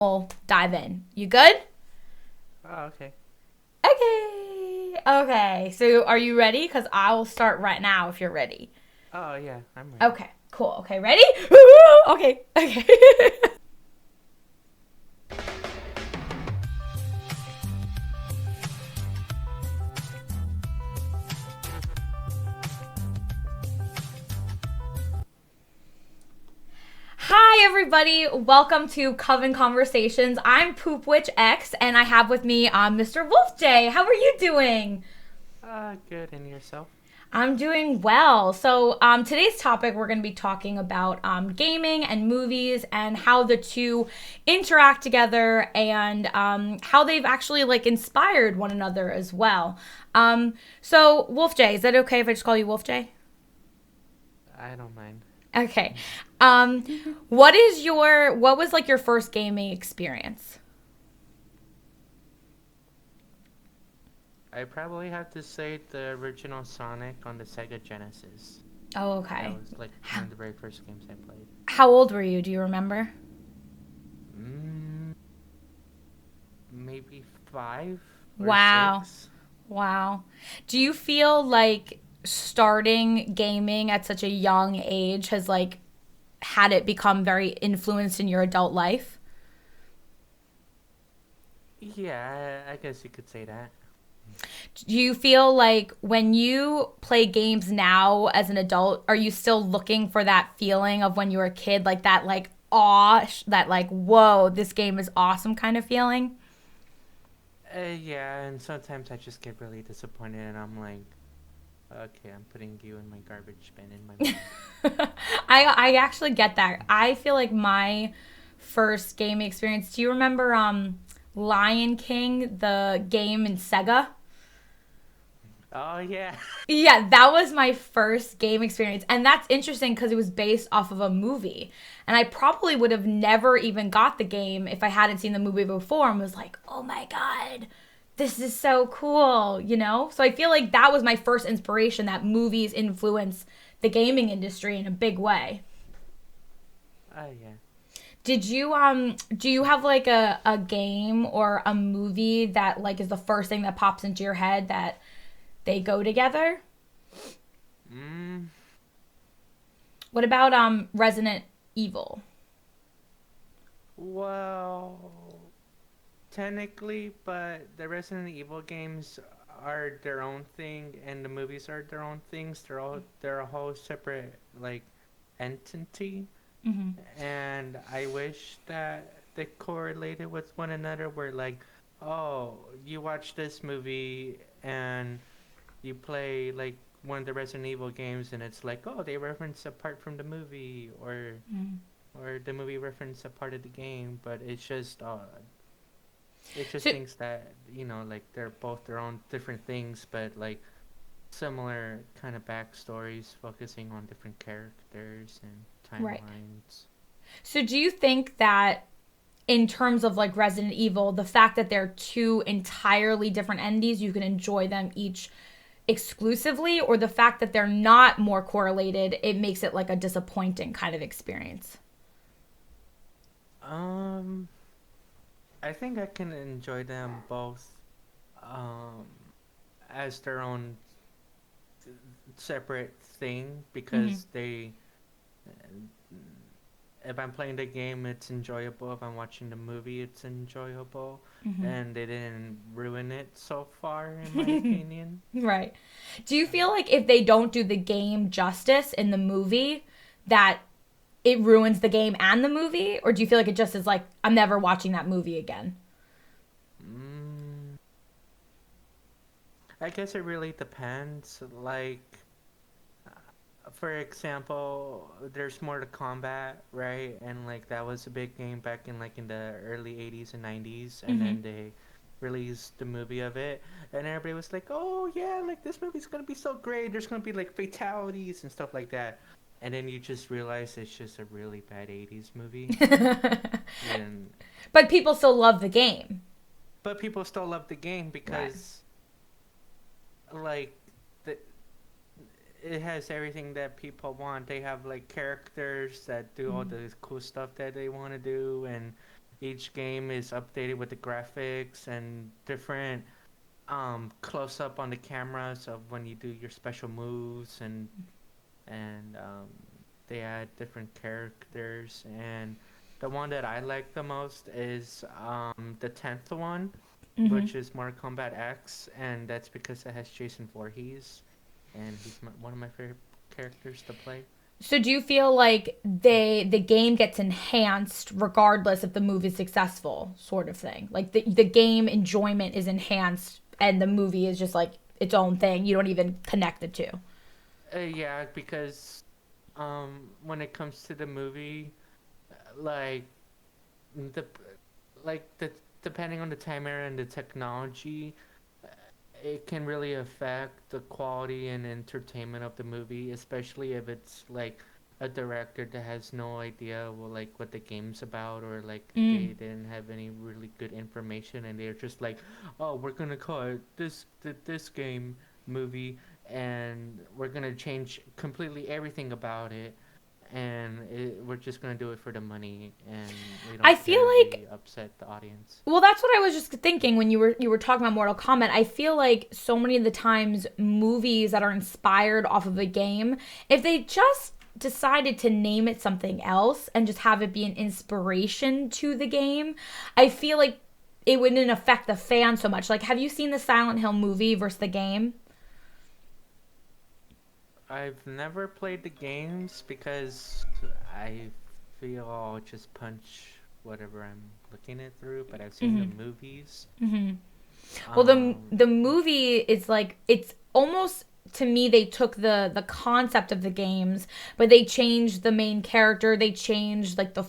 We'll dive in. You good? Oh, okay. Okay. So are you ready? Because I will start right now if you're ready. Oh, yeah, I'm ready. Okay, cool. Okay, ready? Woo! Okay. Hi, everybody. Welcome to Coven Conversations. I'm PoopWitchX, and I have with me Mr. Wolf J. How are you doing? Good. And yourself? I'm doing well. So, today's topic, we're going to be talking about gaming and movies and how the two interact together and how they've actually like inspired one another as well. So, Wolf J, is that okay if I just call you Wolf J? I don't mind. Okay. Um, what was like your first gaming experience? I probably have to say the original Sonic on the Sega Genesis. Oh, That okay. was like one of the very first games I played. How old were you? Do you remember? Mm, maybe five or Wow. six. Wow. Do you feel like starting gaming at such a young age has like had it become very influenced in your adult life? Yeah, I guess you could say that. Do you feel like when you play games now as an adult, are you still looking for that feeling of when you were a kid, like that like awe, that like whoa, this game is awesome kind of feeling? Yeah, and sometimes I just get really disappointed and I'm like, okay, I'm putting you in my garbage bin in my mind. I actually get that. I feel like my first gaming experience. Do you remember Lion King, the game in Sega? Oh, yeah. Yeah, that was my first game experience. And that's interesting because it was based off of a movie. And I probably would have never even got the game if I hadn't seen the movie before and was like, oh my God, this is so cool, you know? So I feel like that was my first inspiration that movies influence the gaming industry in a big way. Oh, yeah. Did you do you have like a game or a movie that like is the first thing that pops into your head that they go together? Mm, What about Resident Evil? well, technically, but the Resident Evil games are their own thing, and the movies are their own things. They're a whole separate like entity, and I wish that they correlated with one another. Where like, oh, you watch this movie and you play like one of the Resident Evil games, and it's like, oh, they reference a part from the movie, or the movie reference a part of the game, but it just So thinks that like they're both their own different things, but like similar kind of backstories, focusing on different characters and right. timelines. So do you think that in terms of like Resident Evil, the fact that they're two entirely different entities, you can enjoy them each exclusively, or the fact that they're not more correlated, it makes it like a disappointing kind of experience? Um, I think I can enjoy them both um, as their own separate thing Mm-hmm. because they if I'm playing the game, it's enjoyable. If I'm watching the movie, it's enjoyable. And they didn't ruin it so far, in my opinion. Right. Do you feel like if they don't do the game justice in the movie, that it ruins the game and the movie? Or do you feel like it just is like, I'm never watching that movie again? Mm, I guess it really depends. Like, for example, there's more to combat, right? And like that was a big game back in like in the early 80s and 90s, and Mm-hmm. then they released the movie of it, and everybody was like, "Oh yeah, like this movie's gonna be so great. There's gonna be like fatalities and stuff like that." And then you just realize it's just a really bad 80s movie. And But people still love the game. but people still love the game Right. because like the it has everything that people want. They have like characters that do all the cool stuff that they want to do, and each game is updated with the graphics and different close up on the cameras of when you do your special moves, and they add different characters. And the one that I like the most is the 10th one, Hmm. which is Mortal Kombat X, and that's because it has Jason Voorhees, and he's one of my favorite characters to play. So do you feel like the game gets enhanced regardless if the movie is successful, sort of thing? Like the game enjoyment is enhanced and the movie is just like its own thing. You don't even connect the two. Yeah, because when it comes to the movie, like the like the depending on the time era and the technology, uh, it can really affect the quality and entertainment of the movie, especially if it's like a director that has no idea what the game's about, or like they Mm. didn't have any really good information and they're just like, oh, we're gonna call it this game movie, and we're gonna change completely everything about it, and we're just gonna do it for the money, and we I don't feel care if like we upset the audience. well, that's what I was just thinking when you were talking about Mortal Kombat. I feel like so many of the times movies that are inspired off of a game, if they just decided to name it something else and just have it be an inspiration to the game, I feel like it wouldn't affect the fan so much. Like, have you seen the Silent Hill movie versus the game? I've never played the games because I feel I'll just punch whatever I'm looking at through, but I've seen the Mm-hmm. movies. Mm-hmm. Well, the Um, the movie is like it's almost to me they took the concept of the games, but they changed the main character. They changed like the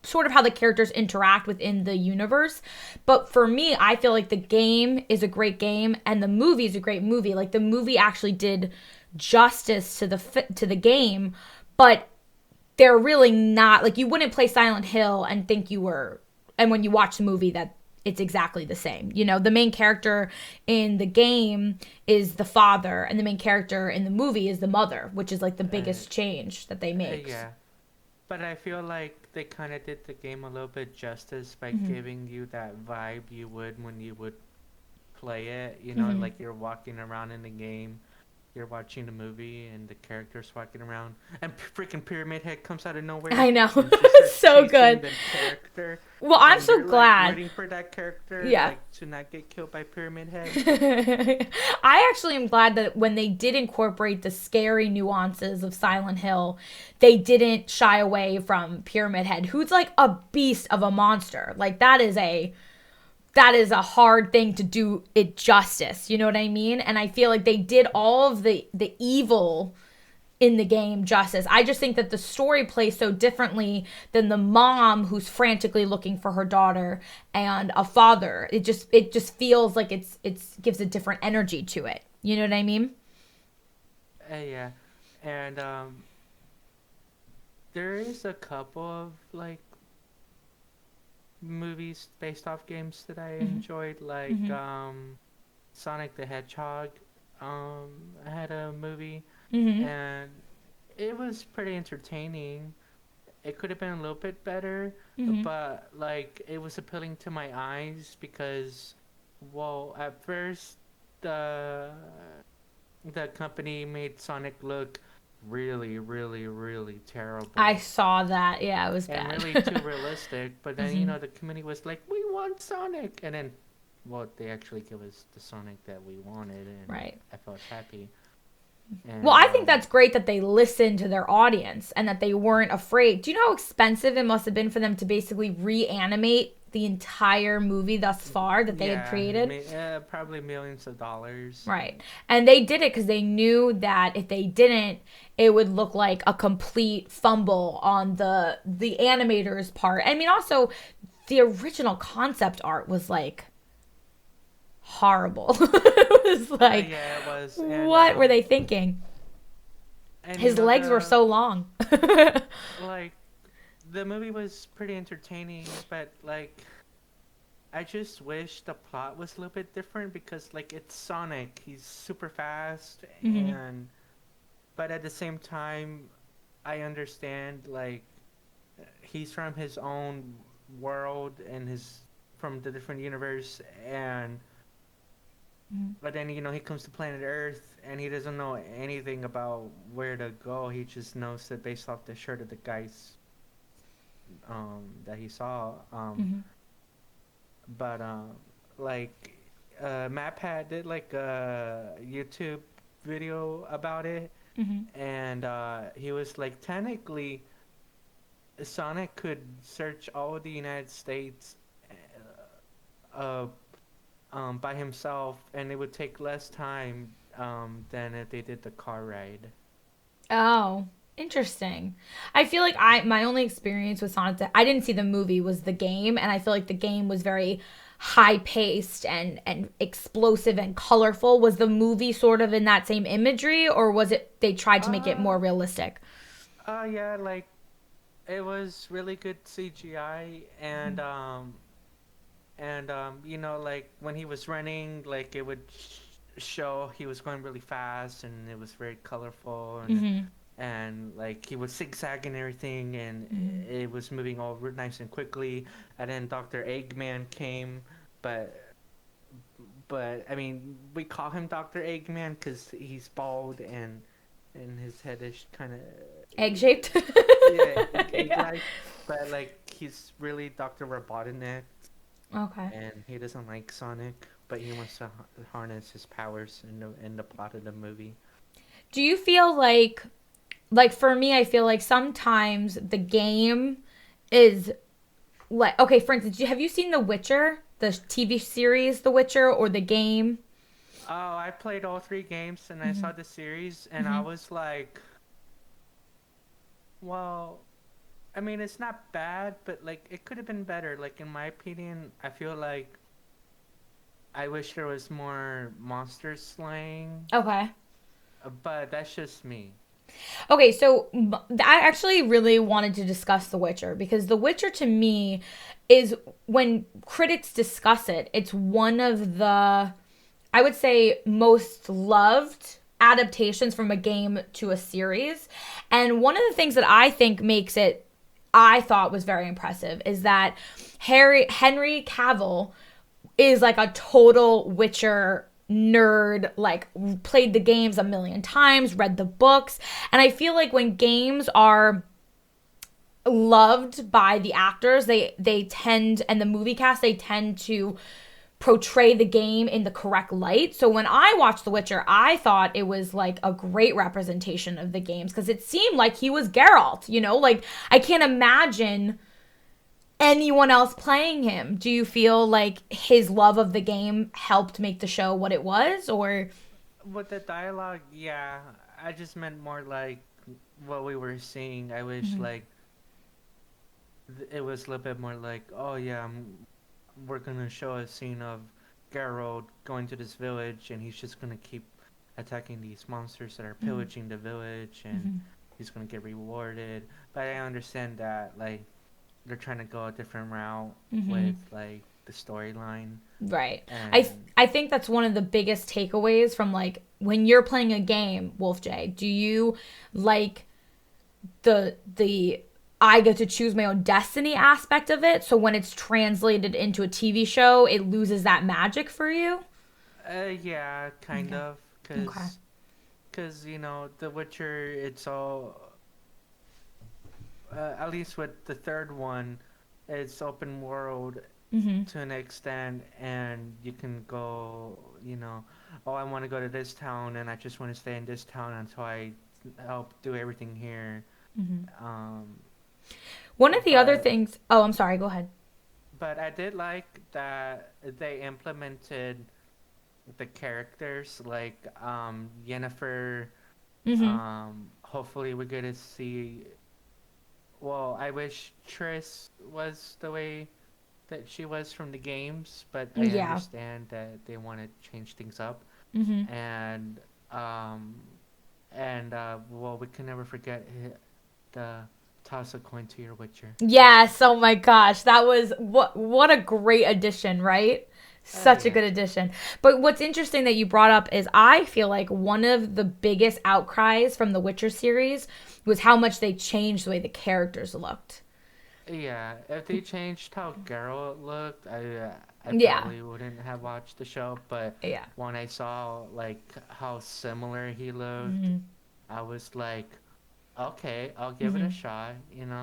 sort of how the characters interact within the universe. But for me, I feel like the game is a great game and the movie is a great movie. Like the movie actually did justice to the game, but they're really not like you wouldn't play Silent Hill and think you were and when you watch the movie that it's exactly the same. You know, the main character in the game is the father and the main character in the movie is the mother, which is like the uh, biggest change that they make. yeah, but I feel like they kind of did the game a little bit justice by Mhm. giving you that vibe you would when you would play it. You know, Mhm. like you're walking around in the game, you're watching the movie, and the character's walking around, and freaking Pyramid Head comes out of nowhere I know. and just starts So chasing good. the character, Well, I'm and so you're like glad. rooting for that character, Yeah. like to not get killed by Pyramid Head. I actually am glad that when they did incorporate the scary nuances of Silent Hill, they didn't shy away from Pyramid Head, who's like a beast of a monster. Like that is a hard thing to do it justice. You know what I mean? And I feel like they did all of the evil in the game justice. I just think that the story plays so differently than the mom who's frantically looking for her daughter and a father. It just feels like it's gives a different energy to it. You know what I mean? Yeah, and there is a couple of like movies based off games that I Mm-hmm. enjoyed, like Mm-hmm. Sonic the Hedgehog. Had a movie, Mm-hmm. and it was pretty entertaining. It could have been a little bit better, Mm-hmm. but like it was appealing to my eyes because, well, at first the the company made Sonic look really, really, really I terrible saw that. Yeah, it was and bad. really too realistic. But then Mm-hmm. the community was like, "We want Sonic," and then, well, they actually give us the Sonic that we wanted, and Right. I felt happy. Well, And I think that's great that they listened to their audience and that they weren't afraid. Do you know how expensive it must have been for them to basically reanimate the entire movie thus far that they had yeah, created? probably millions of dollars. Right. And they did it because they knew that if they didn't, it would look like a complete fumble on the animator's part. I mean, also, the original concept art was like horrible. It was like, Yeah, it was, what were they thinking? and His legs were the so long. like the movie was pretty entertaining, but like I just wish the plot was a little bit different because like it's Sonic, he's super fast, Hmm. and but at the same time I understand like he's from his own world and his from the different universe, and Mhm. but then he comes to planet Earth and he doesn't know anything about where to go. He just knows that based off the shirt of the guys that he saw. Mhm. But like MatPat did like a YouTube video about it, Mhm. and he was like, technically, Sonic could search all of the United States uh, by himself, and it would take less time than if they did the car ride. Oh, interesting. I feel like my only experience with Sonic I didn't see the movie was the game, and I feel like the game was very high paced and explosive and colorful. Was the movie sort of in that same imagery, or was it they tried to make it Uh, more realistic? yeah, like it was really good CGI, and like when he was running, like it would show he was going really fast, and it was very colorful, Mhm. and like he was zigzagging everything, and Mhm. it was moving all nice and quickly. And then Dr. Eggman came, but I mean, we call him Dr. Eggman because he's bald and his head is kind of Egg shaped. yeah, egg Yeah. like, but like he's really Dr. Robotnik, Okay. and he doesn't like Sonic, but he wants to harness his powers in the plot of the movie. Do you feel like for me, I feel like sometimes the game is like okay. For instance, have you seen The Witcher, the TV series, The Witcher, or the game? Oh, I played all three games and I Mm-hmm. saw the series, and I Mm-hmm. was like, well, I mean, it's not bad, but like it could have been better. Like in my opinion, I feel like I wish there was more monster slaying, Okay. but that's just me. Okay, so I actually really wanted to discuss The Witcher because The Witcher to me is when critics discuss it, it's one of the I would say most loved adaptations from a game to a series. And one of the things that I think makes it I thought was very impressive is that Henry Cavill is like a total Witcher nerd, like played the games a million times, read the books. And I feel like when games are loved by the actors, they tend and the movie cast they tend to portray the game in the correct light. So when I watched The Witcher, I thought it was like a great representation of the games because it seemed like he was Geralt, you know? Like I can't imagine anyone else playing him. Do you feel like his love of the game helped make the show what it was or With the dialogue, yeah, I just meant more like what we were seeing. I wish like it was a little bit more like, oh yeah, we're gonna show a scene of Geralt going to this village, and he's just gonna keep attacking these monsters that are pillaging the village, and he's gonna get rewarded. But I understand that like they're trying to go a different route with like the storyline, right. and I think that's one of the biggest takeaways from like when you're playing a game, Wolf J. Do you like the I get to choose my own destiny aspect of it? So when it's translated into a TV show, it loses that magic for you? yeah, kind Okay. of, Okay. cause The Witcher, it's all at least with the third one, it's open world Mm-hmm. to an extent, and you can go, oh, I want to go to this town, and I just want to stay in this town until I help do everything here. Mm-hmm. Um, One of the other but things. Oh, I'm sorry. Go ahead. I did like that they implemented the characters like Yennefer. Mm-hmm. Hopefully, we're gonna see. Well, I wish Triss was the way that she was from the games, but I Yeah. understand that they want to change things up. Mm-hmm. And um, well, we can never forget the toss a coin to your Witcher. Yes. Oh my gosh, that was what a great addition, right? Such a Yeah. good addition. But what's interesting that you brought up is I feel like one of the biggest outcries from the Witcher series was how much they changed the way the characters looked. Yeah, if they changed how Geralt looked, I Yeah. probably wouldn't have watched the show. But Yeah. when I saw like how similar he looked, Hmm. I was like, okay, I'll give it a Hmm. shot.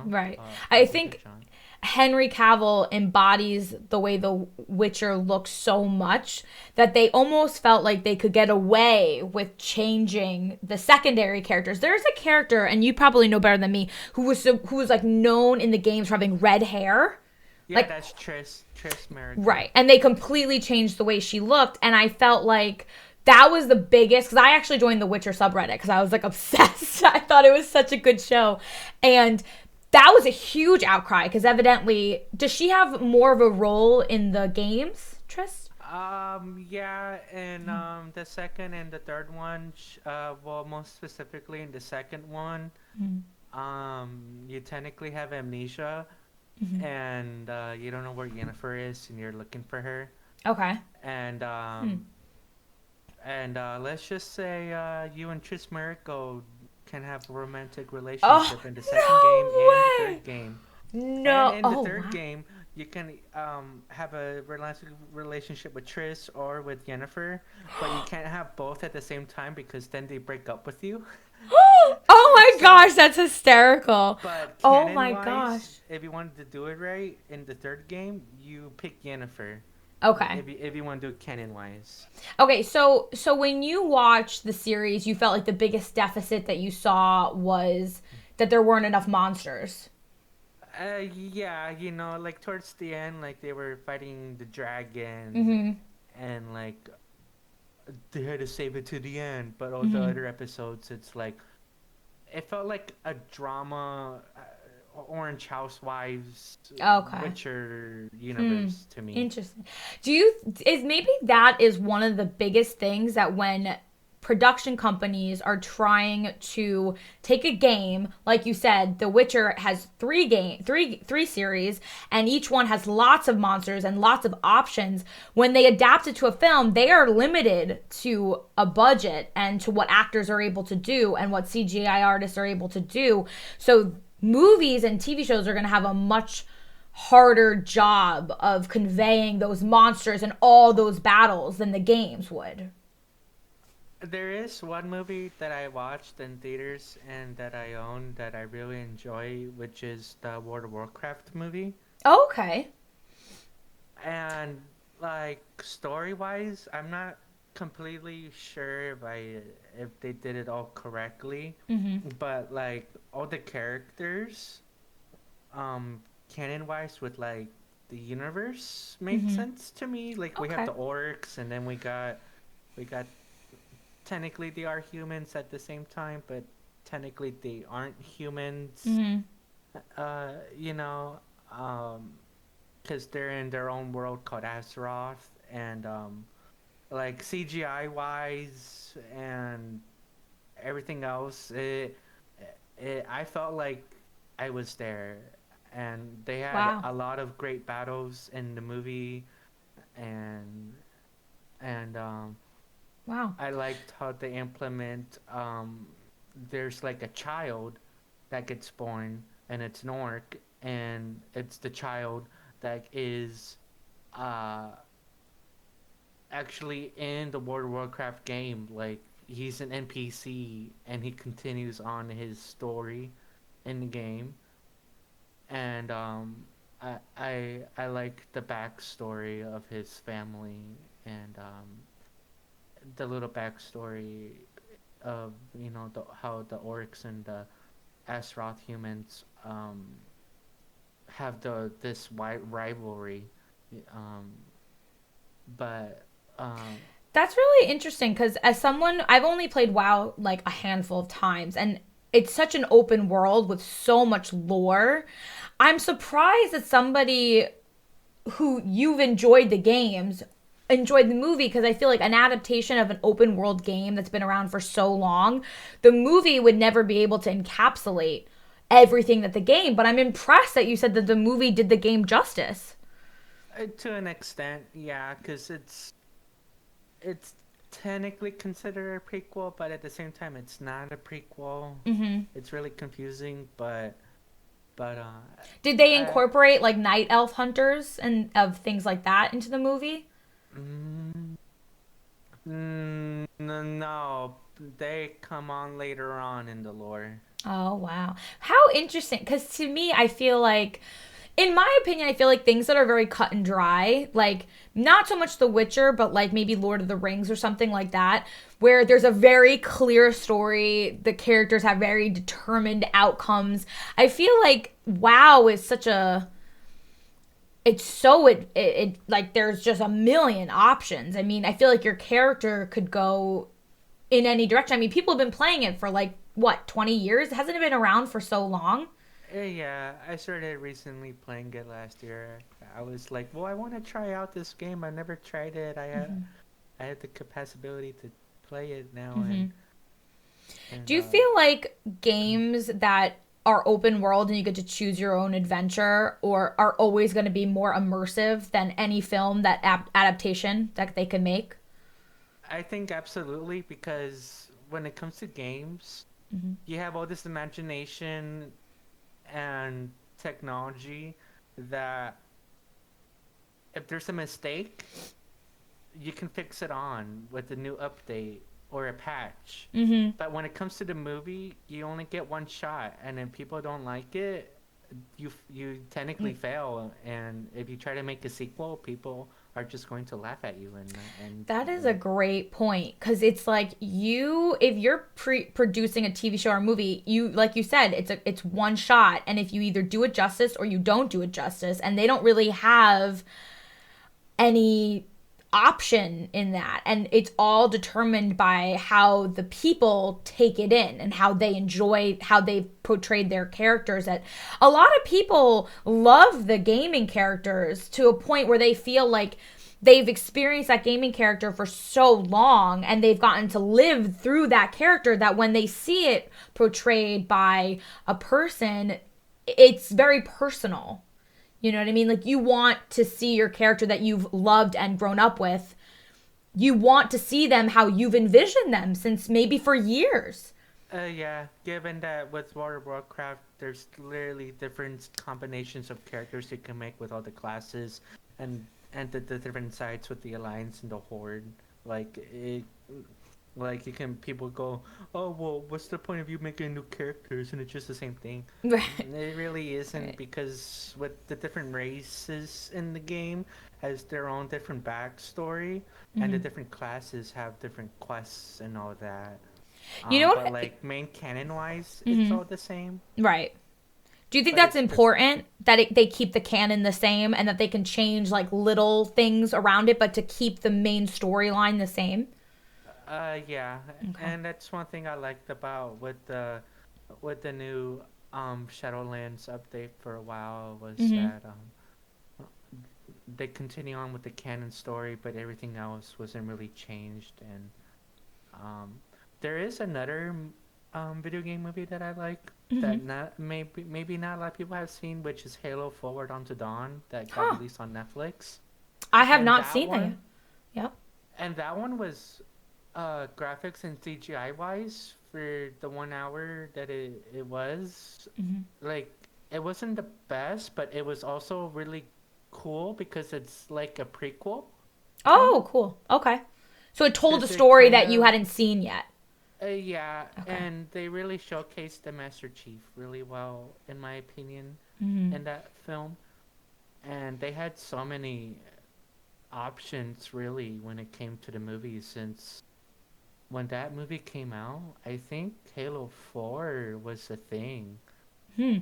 Right. I'll I give it a think shot. Henry Cavill embodies the way the Witcher looks so much that they almost felt like they could get away with changing the secondary characters. There's a character, and you probably know better than me, who was like known in the games for having red hair. Yeah, Like, that's Triss Merigold. right. And they completely changed the way she looked. And I felt like that was the biggest, because I actually joined the Witcher subreddit because I was like obsessed. I thought it was such a good show. And that was a huge outcry because evidently, does she have more of a role in the games, Triss? Yeah, and the second and the third one, well, most specifically in the second one, you technically have amnesia, and you don't know where Yennefer is, and you're looking for her, Okay. and Hmm. let's just say you and Triss Merigold can have a romantic Oh, relationship in the second game and the no way. third game. And No. in the Oh, third wow. game, you can have a romantic relationship with Triss or with Yennefer, but you can't have both at the same time because then they break up with you. Oh my So, gosh, that's hysterical. but Oh canon my gosh. wise, if you wanted to do it right in the third game, you pick Yennefer. Okay. If you want to do it canon wise. Okay, so when you watched the series, you felt like the biggest deficit that you saw was that there weren't enough monsters. Yeah, like towards the end, like they were fighting the dragon, Mhm. and like they had to save it to the end. But all the Mhm. other episodes, it's like it felt like a drama, Orange Housewives, Okay. Witcher Hmm. universe to me. Interesting. Do you is maybe that is one of the biggest things that when production companies are trying to take a game, like you said, The Witcher has three series, and each one has lots of monsters and lots of options. When they adapt it to a film, they are limited to a budget and to what actors are able to do and what CGI artists are able to do. So movies and TV shows are going to have a much harder job of conveying those monsters and all those battles than the games would. There is one movie that I watched in theaters and that I own that I really enjoy, which is the World of Warcraft movie. Oh, okay. And like story wise, I'm not completely sure if they did it all correctly, Mm-hmm. but like all the characters, um, canon wise with like the universe made Mm-hmm. sense to me. Like we have Okay. the orcs, and then we got technically they are humans at the same time, but technically they aren't humans. Mm-hmm. Uh, you know, um, because they're in their own world called Azeroth, and like CGI wise and everything else, I felt like I was there, and they had Wow. a lot of great battles in the movie, and and Wow. I liked how they implement. There's like a child that gets born, and it's an orc, and it's the child that is uh actually in the World of Warcraft game. Like he's an NPC, and he continues on his story in the game, and I like the backstory of his family, and the little backstory of how the orcs and the Azeroth humans have this wide rivalry, um, but That's really interesting because as someone, I've only played WoW like a handful of times, and it's such an open world with so much lore. I'm surprised that somebody who you've enjoyed the games enjoyed the movie because I feel like an adaptation of an open world game that's been around for so long, the movie would never be able to encapsulate everything that the game. But I'm impressed that you said that the movie did the game justice. to an extent, yeah, because it's technically considered a prequel, but at the same time, it's not a prequel. Mm-hmm. It's really confusing, but But Did they I, incorporate like night elf hunters and of things like that into the movie? mm, no, they come on later on in the lore. Oh, wow. How interesting. Because to me, I feel like, in my opinion, I feel like things that are very cut and dry, like not so much The Witcher, but like maybe Lord of the Rings or something like that, where there's a very clear story, the characters have very determined outcomes. I feel like WoW is such a. It's so it like there's just a million options. I mean, I feel like your character could go in any direction. I mean, people have been playing it for like what, 20 years? Hasn't it been around for so long? Yeah, I started recently playing it last year. I was like, well, I want to try out this game. I never tried it. I had the capacity to play it now, Hmm. and Do you feel like games that are open world and you get to choose your own adventure or are always going to be more immersive than any film that adaptation that they can make? I think absolutely because when it comes to games, Hmm. you have all this imagination and technology that if there's a mistake, you can fix it on with a new update or a patch. Hmm. But when it comes to the movie, you only get one shot, and if people don't like it, you technically fail. And if you try to make a sequel, people are just going to laugh at you and That is a great point because it's like you, if you're producing a TV show or movie, you like you said, it's one shot, and if you either do it justice or you don't do it justice, and they don't really have any option in that, and it's all determined by how the people take it in and how they enjoy how they've portrayed their characters. That a lot of people love the gaming characters to a point where they feel like they've experienced that gaming character for so long and they've gotten to live through that character that when they see it portrayed by a person, it's very personal. You know what I mean? Like you want to see your character that you've loved and grown up with. You want to see them how you've envisioned them since maybe for years. yeah, given that with World of Warcraft, there's literally different combinations of characters you can make with all the classes and the different sides with the Alliance and the Horde. Like it, like you can people go, oh well, what's the point of you making new characters and it's just the same thing? Right. It really isn't Right. because with the different races in the game has their own different backstory and the Hmm. different classes have different quests and all that. You know But what? like main canon wise, it's Hmm. all the same. Right. Do you think But that's it's just important that they keep the canon the same and that they can change like little things around it, but to keep the main storyline the same? yeah, Okay. and that's one thing I liked about with the new Shadowlands update for a while was Hmm. that they continue on with the canon story, but everything else wasn't really changed. And um, there is another video game movie that I like Hmm. that not maybe not a lot of people have seen, which is Halo Forward Unto Dawn that got Huh. released on Netflix. I have And not that seen that yet. one Yep. and that one was graphics and CGI wise for the 1 hour that it was Hmm. like it wasn't the best, but it was also really cool because it's like a prequel kind of Oh, cool. Okay. So it told a because it story kind that you of hadn't seen yet. yeah, Okay. and they really showcased the Master Chief really well in my opinion Hmm. in that film, and they had so many options really when it came to the movie since when that movie came out, I think Halo 4 was a thing. Hmm.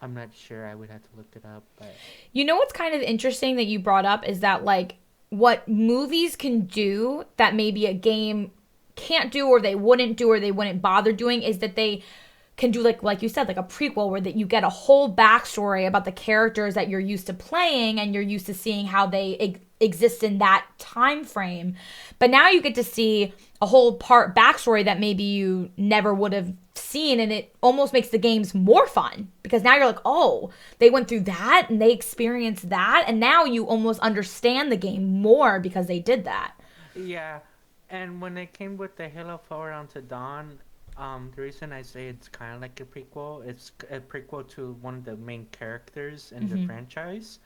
I'm not sure. I would have to look it up, but You know what's kind of interesting that you brought up is that like what movies can do that maybe a game can't do or they wouldn't do or they wouldn't bother doing is that they can do like you said like a prequel where that you get a whole backstory about the characters that you're used to playing and you're used to seeing how they exist in that time frame, but now you get to see a whole part backstory that maybe you never would have seen, and it almost makes the games more fun because now you're like, oh, they went through that and they experienced that, and now you almost understand the game more because they did that. yeah. And when it came with the Halo Forward Unto Dawn, The reason I say it's kind of like a prequel, it's a prequel to one of the main characters in the Mm-hmm. franchise.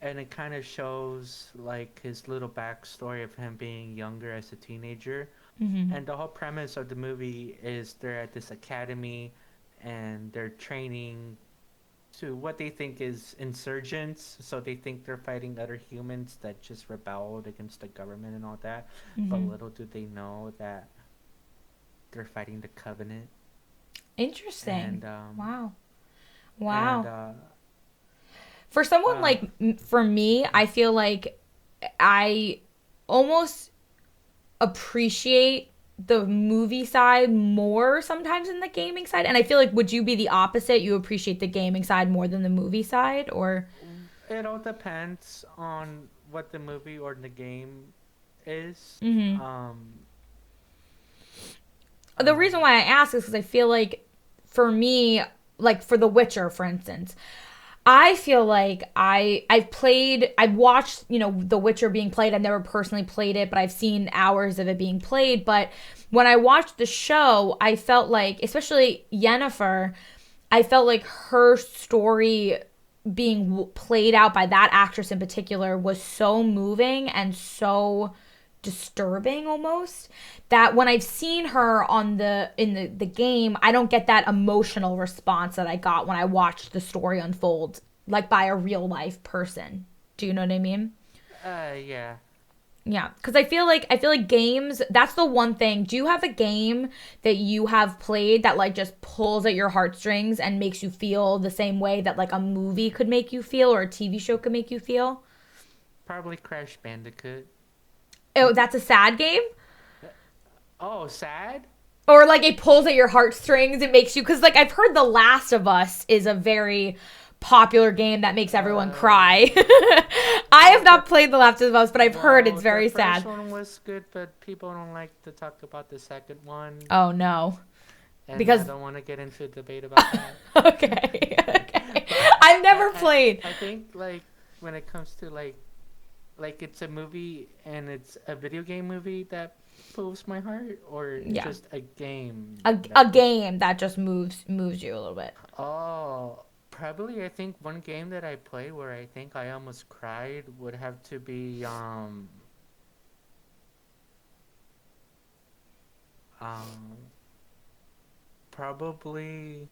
And it kind of shows like his little backstory of him being younger as a teenager. Mm-hmm. And the whole premise of the movie is they're at this academy and they're training to what they think is insurgents. So they think they're fighting other humans that just rebelled against the government and all that. But Mm-hmm. little do they know that they're fighting the Covenant. Interesting. And Wow. and Wow. For someone uh, like for me, I feel like I almost appreciate the movie side more sometimes than the gaming side. And I feel like would you be the opposite? You appreciate the gaming side more than the movie side or it all depends on what the movie or the game is. mhm. Um, The reason um, why I ask is cuz I feel like for me like for The Witcher for instance, I feel like I've watched, The Witcher being played. I've never personally played it, but I've seen hours of it being played. But when I watched the show, I felt like, especially Yennefer, I felt like her story being played out by that actress in particular was so moving and so disturbing almost that when I've seen her on the game, I don't get that emotional response that I got when I watched the story unfold like by a real life person. Do you know what I mean? yeah. Yeah, because I feel like games. That's the one thing. Do you have a game that you have played that like just pulls at your heartstrings and makes you feel the same way that like a movie could make you feel or a TV show could make you feel? Probably Crash Bandicoot. Oh, that's a sad game, Oh, sad? or like it pulls at your heartstrings. It makes you because like I've heard The Last of Us is a very popular game that makes everyone cry. I have Well, not played The Last of Us, but I've heard it's the very first sad. one was good, but people don't like to talk about the second one, Oh no, and I because don't want to get into a debate about that. okay, okay. But I've never played. I think like when it comes to like it's a movie and it's a video game movie that moves my heart, or Yeah, just a game a that moves. game that just moves you a little bit. Oh, probably I think one game that I played where I think I almost cried would have to be um probably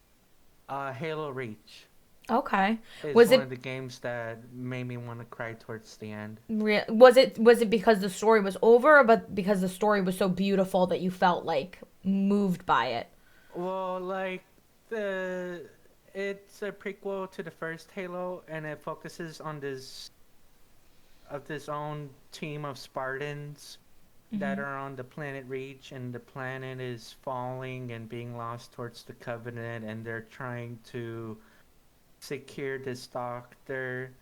Halo Reach Okay. is Was one of it the games that made me want to cry towards the end. was it because the story was over, but because the story was so beautiful that you felt like moved by it? Well, like the it's a prequel to the first Halo, and it focuses on this own team of Spartans that Hmm. are on the planet Reach, and the planet is falling and being lost towards the Covenant, and they're trying to secure this doctor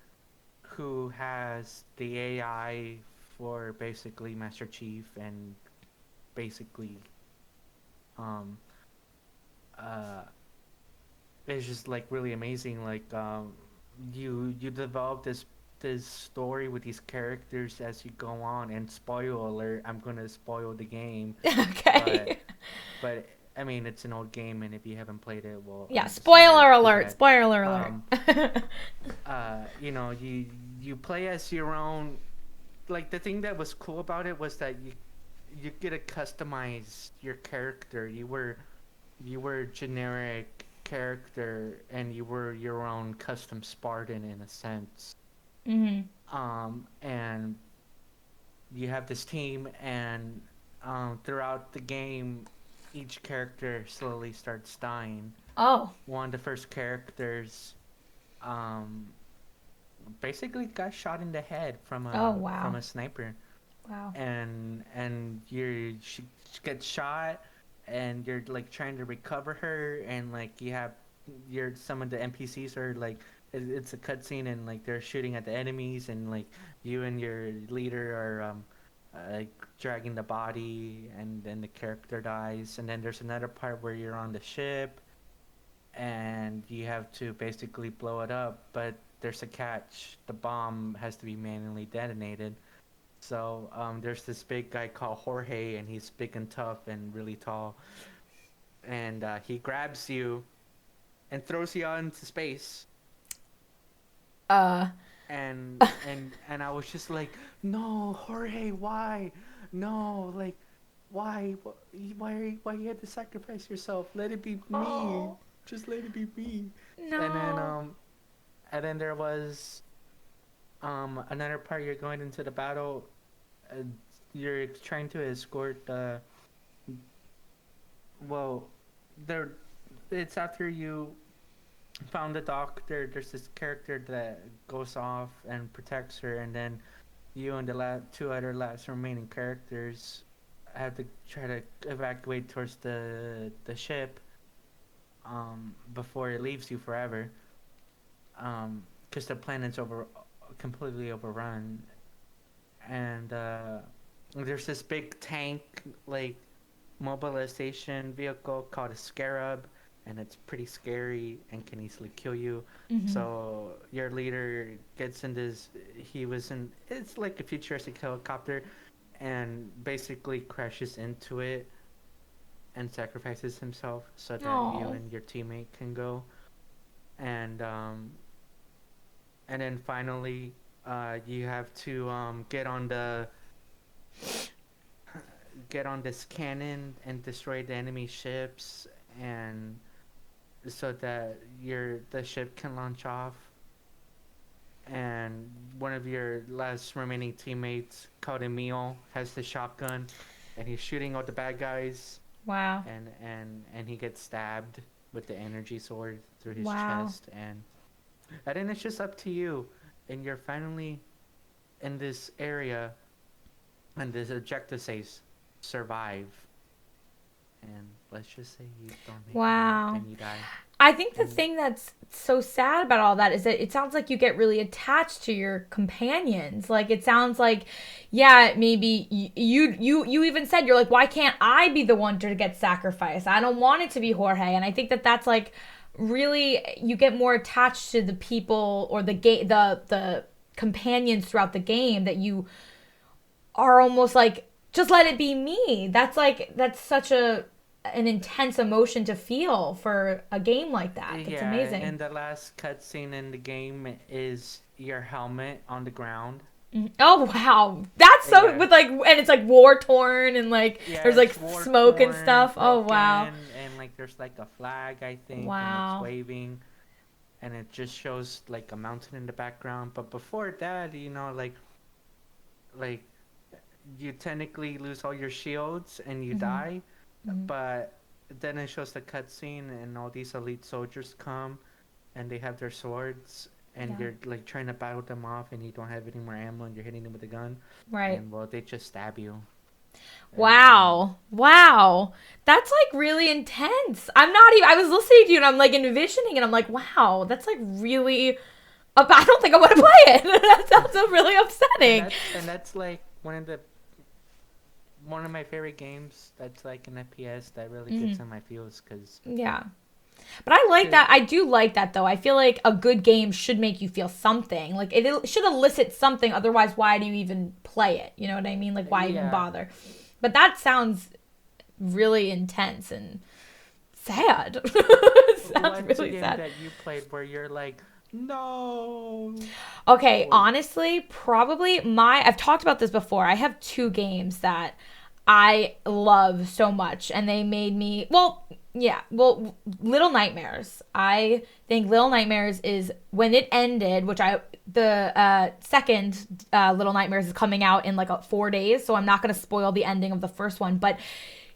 who has the AI for basically Master Chief, and basically um uh it's just like really amazing. Like you develop this story with these characters as you go on, and spoiler alert, I'm gonna spoil the game, but Okay. but I mean it's an old game, and if you haven't played it, well, Yeah, I'm sorry, spoiler too alert. bad. Spoiler alert. Um, you know, you play as your own. Like the thing that was cool about it was that you get to customize your character. You were generic character, and you were your own custom Spartan in a sense. Hmm. And you have this team, and throughout the game, each character slowly starts dying. Oh. One of the first characters um, basically got shot in the head from Oh a wow. sniper, Wow. and she gets shot, and you're like trying to recover her, and like you have your some of the NPCs are like it's a cutscene, and like they're shooting at the enemies, and like you and your leader are like dragging the body, and then the character dies, and then there's another part where you're on the ship, and you have to basically blow it up, but there's a catch. The bomb has to be manually detonated. So there's this big guy called Jorge, and he's big and tough and really tall, and he grabs you and throws you out into space. Uh, And I was just like, no, Jorge, why? No, like, why? Why you had to sacrifice yourself? Let it be me. oh, Just let it be me. And then no. there was another part. You're going into the battle. Uh, you're trying to escort. Well, there. It's after you found the doctor. There's this character that goes off and protects her, and then you and the two other last remaining characters have to try to evacuate towards the ship before it leaves you forever. Because the planet's completely overrun, and there's this big tank like mobilization vehicle called a Scarab, and it's pretty scary and can easily kill you. Hmm. So your leader gets in this. He was in. It's like a futuristic helicopter, and basically crashes into it and sacrifices himself so that you Oh. and your teammate can go. And and then finally, you have to get on this cannon and destroy the enemy ships, and so that the ship can launch off. And one of your last remaining teammates, called Emil, has the shotgun, and he's shooting all the bad guys, Wow. and he gets stabbed with the energy sword through his Wow. chest, and then it's just up to you, and you're finally in this area, and this objective says survive, and let's just say you don't make it out Wow. and you die. I think the And thing that's so sad about all that is that it sounds like you get really attached to your companions. Like it sounds like, yeah, maybe you even said you're like, why can't I be the one to get sacrificed? I don't want it to be Jorge, and I think that that's like really you get more attached to the people or the game the companions throughout the game that you are almost like just let it be me. That's like that's such a an intense emotion to feel for a game like that. That's yeah, amazing. and the last cutscene in the game is your helmet on the ground. Oh wow, that's so Yeah, with like, and it's like war torn and like yeah, there's like it's war smoke and torn, stuff. Oh broken, wow, and like there's like a flag, I think, and it's wow. waving, and it just shows like a mountain in the background. But before that, like you technically lose all your shields and you Hmm. die, Hmm. but then it shows the cutscene and all these elite soldiers come and they have their swords, and Yeah. you're like trying to battle them off and you don't have any more ammo and you're hitting them with a gun, Right. and well, they just stab you. And Wow. Wow. That's like really intense. I'm not even, I was listening to you and I'm like envisioning and I'm like, wow, that's like really, I don't think I want to play it. That sounds really upsetting. that's like one of my favorite games that's like an FPS that really Hmm. gets in my feels, Yeah. But I like cause that. I do like that though. I feel like a good game should make you feel something. Like it should elicit something. Otherwise, why do you even play it? You know what I mean? Like why even yeah. bother? But that sounds really intense and sad. It sounds What's a really game sad. that you played where you're like, no? Okay, Or honestly, probably I've talked about this before. I have two games that I love so much and they made me, well, yeah, well, Little Nightmares. I think Little Nightmares is when it ended, which I the second Little Nightmares is coming out in like 4 days, so I'm not going to spoil the ending of the first one, but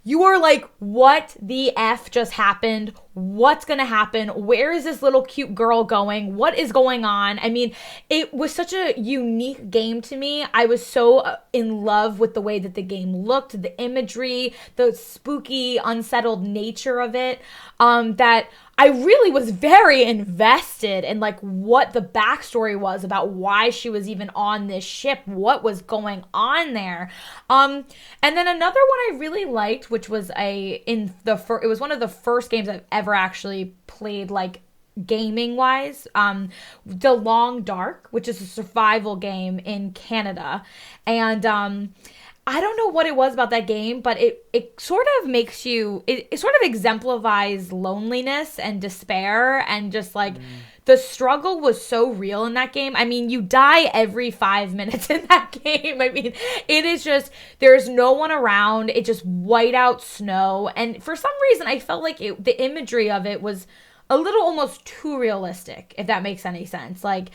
you are like, what the F just happened? What's gonna happen? Where is this little cute girl going? What is going on? I mean, it was such a unique game to me. I was so in love with the way that the game looked, the imagery, the spooky, unsettled nature of it, that I really was very invested in like what the backstory was about why she was even on this ship, what was going on there. And then another one I really liked, which was it was one of the first games I've ever actually played like gaming wise. The Long Dark, which is a survival game in Canada, and I don't know what it was about that game, but it sort of makes you, it sort of exemplifies loneliness and despair, and just like the struggle was so real in that game. I mean, you die every 5 minutes in that game. I mean, it is just, there's no one around. It just white out snow. And for some reason, I felt like the imagery of it was a little almost too realistic, if that makes any sense. Like,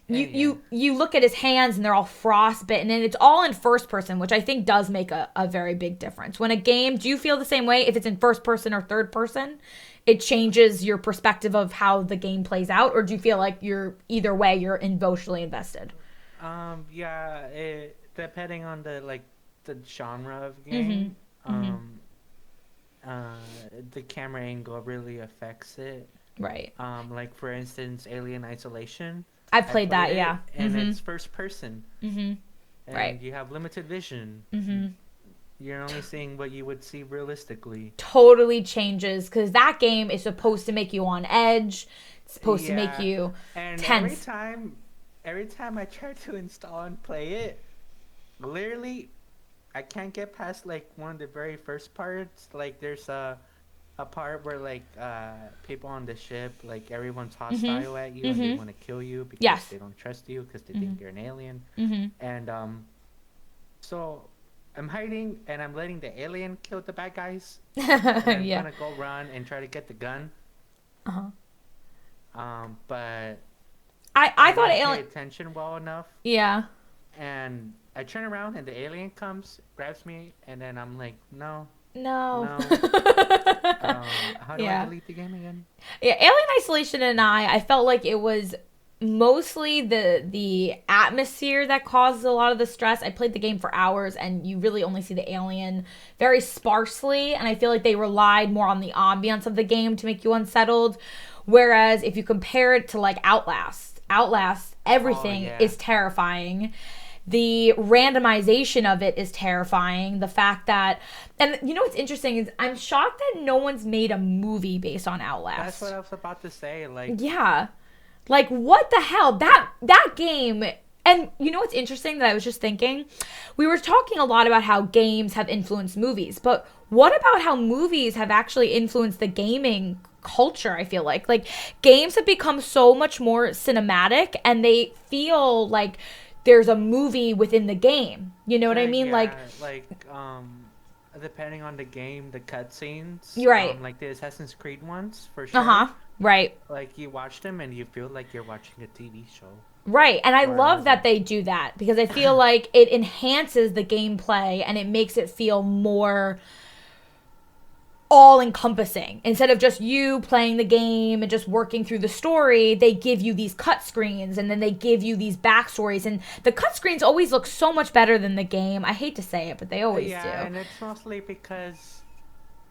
you look at his hands and they're all frostbitten, and it's all in first person, which I think does make a very big difference. When a game, do you feel the same way? If it's in first person or third person, it changes your perspective of how the game plays out, or do you feel like you're either way you're emotionally invested? Yeah, depending on the genre of game, uh, the camera angle really affects it. Right. Like for instance, Alien Isolation. I've I played that, it, yeah. and it's first person, and Right. you have limited vision. You're only seeing what you would see realistically. Totally changes, because that game is supposed to make you on edge. It's supposed to make Yeah, you and tense. every time I try to install and play it, literally, I can't get past like one of the very first parts. Like there's a part where people on the ship, like everyone's hostile at you and they want to kill you because Yes. they don't trust you because they think you're an alien. And so I'm hiding and I'm letting the alien kill the bad guys. And I'm Yeah. gonna go run and try to get the gun. But I thought didn't pay Alien. attention well enough, Yeah. and I turn around and the alien comes, grabs me, and then I'm like, no, No. no. How do I Yeah. delete the game again? Yeah, Alien Isolation and I felt like it was mostly the atmosphere that caused a lot of the stress. I played the game for hours, and you really only see the alien very sparsely, and I feel like they relied more on the ambience of the game to make you unsettled. Whereas if you compare it to like Outlast, everything yeah. is terrifying. The randomization of it is terrifying. The fact that, and you know what's interesting is I'm shocked that no one's made a movie based on Outlast. That's what I was about to say. Like, Yeah. Like, what the hell? That game. And you know what's interesting that I was just thinking? We were talking a lot about how games have influenced movies, but what about how movies have actually influenced the gaming culture? I feel like games have become so much more cinematic, and they feel like there's a movie within the game. You know what I mean? yeah, depending on the game, the cutscenes, You're right. like the Assassin's Creed ones, for sure. Uh-huh. Right. Like you watch them and you feel like you're watching a TV show. Right. And I Or a love movie. that they do that, because I feel like it enhances the gameplay and it makes it feel more all encompassing. Instead of just you playing the game and just working through the story, they give you these cut screens, and then they give you these backstories, and the cut screens always look so much better than the game. I hate to say it, but they always Yeah, do. and it's mostly because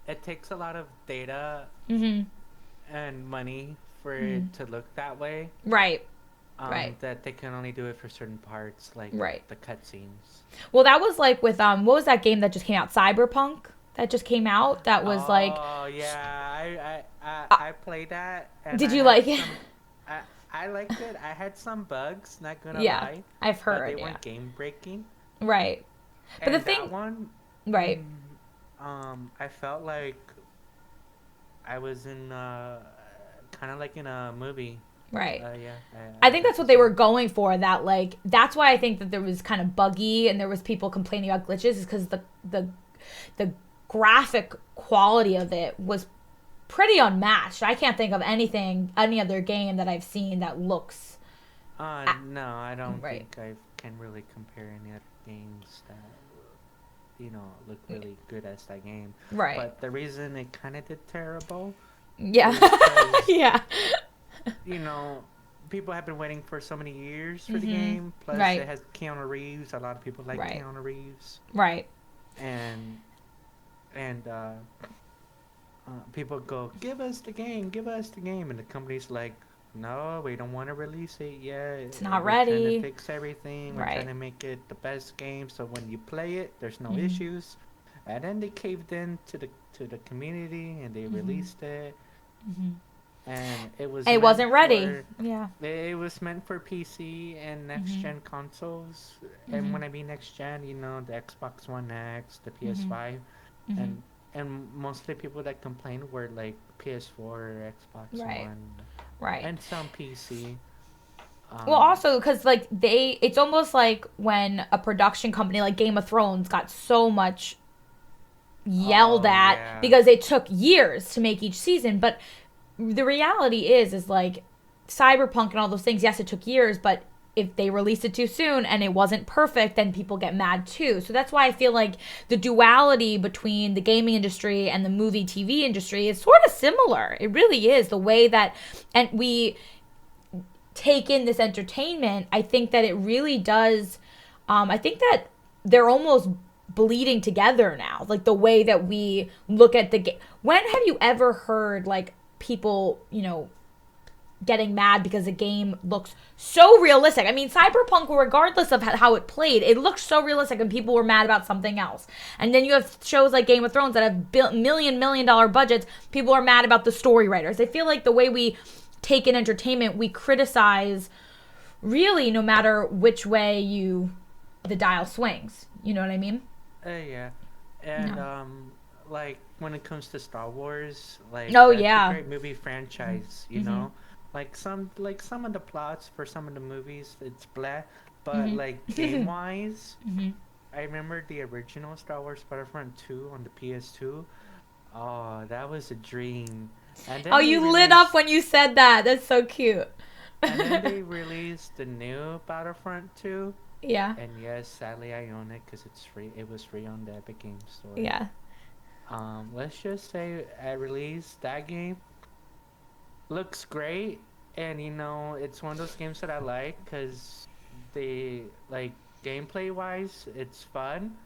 it takes a lot of data and money for it to look that way. Right. Right. That they can only do it for certain parts, like Right. the cutscenes. Well, that was like with what was that game that just came out? Cyberpunk that just came out. That was like. Oh yeah, I played that. And Did I you had like it? I liked it. I had some bugs, not gonna Yeah, lie. I've But heard. they Yeah. weren't game breaking. Right. But And the thing. that one, Right. I felt like I was in kind of like in a movie. Right. Yeah. I think that's what they were going for. That like that's why I think that there was kind of buggy and there was people complaining about glitches, is because the graphic quality of it was pretty unmatched. I can't think of any other game that I've seen that looks. No, I don't Right. think I can really compare any other games that look really good as that game. Right. But the reason it kind of did terrible Yeah. is because Yeah. people have been waiting for so many years for the game. Plus, Right. it has Keanu Reeves. A lot of people like Right. Keanu Reeves, Right. and people go, give us the game, and the company's like, no, we don't want to release it yet. It's not We're trying ready. to fix everything. We're Right. trying to make it the best game, so when you play it, there's no issues. And then they caved in to the community and they released it. and it was It meant wasn't ready. for Yeah. it was meant for PC and next Mhm. gen consoles. And Mhm. when I mean next gen, the Xbox One X, the Mhm. PS5, Mhm. and most of the people that complained were like PS4 or Xbox Right. One, Right. and some PC. Well, Um, also because like it's almost like when a production company like Game of Thrones got so much yelled oh at yeah. because it took years to make each season. But the reality is like Cyberpunk and all those things. Yes, it took years, but if they released it too soon and it wasn't perfect, then people get mad too. So that's why I feel like the duality between the gaming industry and the movie TV industry is sort of similar. It really is the way that, and we take in this entertainment. I think that it really does. I think that they're almost bleeding together now. Like the way that we look at the game. When have you ever heard like people, getting mad because a game looks so realistic? I mean, Cyberpunk, regardless of how it played, it looked so realistic, and people were mad about something else. And then you have shows like Game of Thrones that have million-dollar budgets. People are mad about the story writers. I feel like the way we take in entertainment, we criticize really no matter which way the dial swings. You know what I mean? Yeah. And No. like when it comes to Star Wars, like Oh that's a yeah. great movie franchise, Mhm. Like some of the plots for some of the movies it's blah, but Mhm. like game wise, Mhm. I remember the original Star Wars Battlefront 2 on the PS2. Oh, that was a dream. And Oh, then they you lit up released when you said that. That's so cute. and then they released the new Battlefront 2. Yeah. And yes, sadly I own it because it's free. It was free on the Epic Games Store. Yeah. Let's just say at release that game looks great, and it's one of those games that I like because they like gameplay wise, it's fun.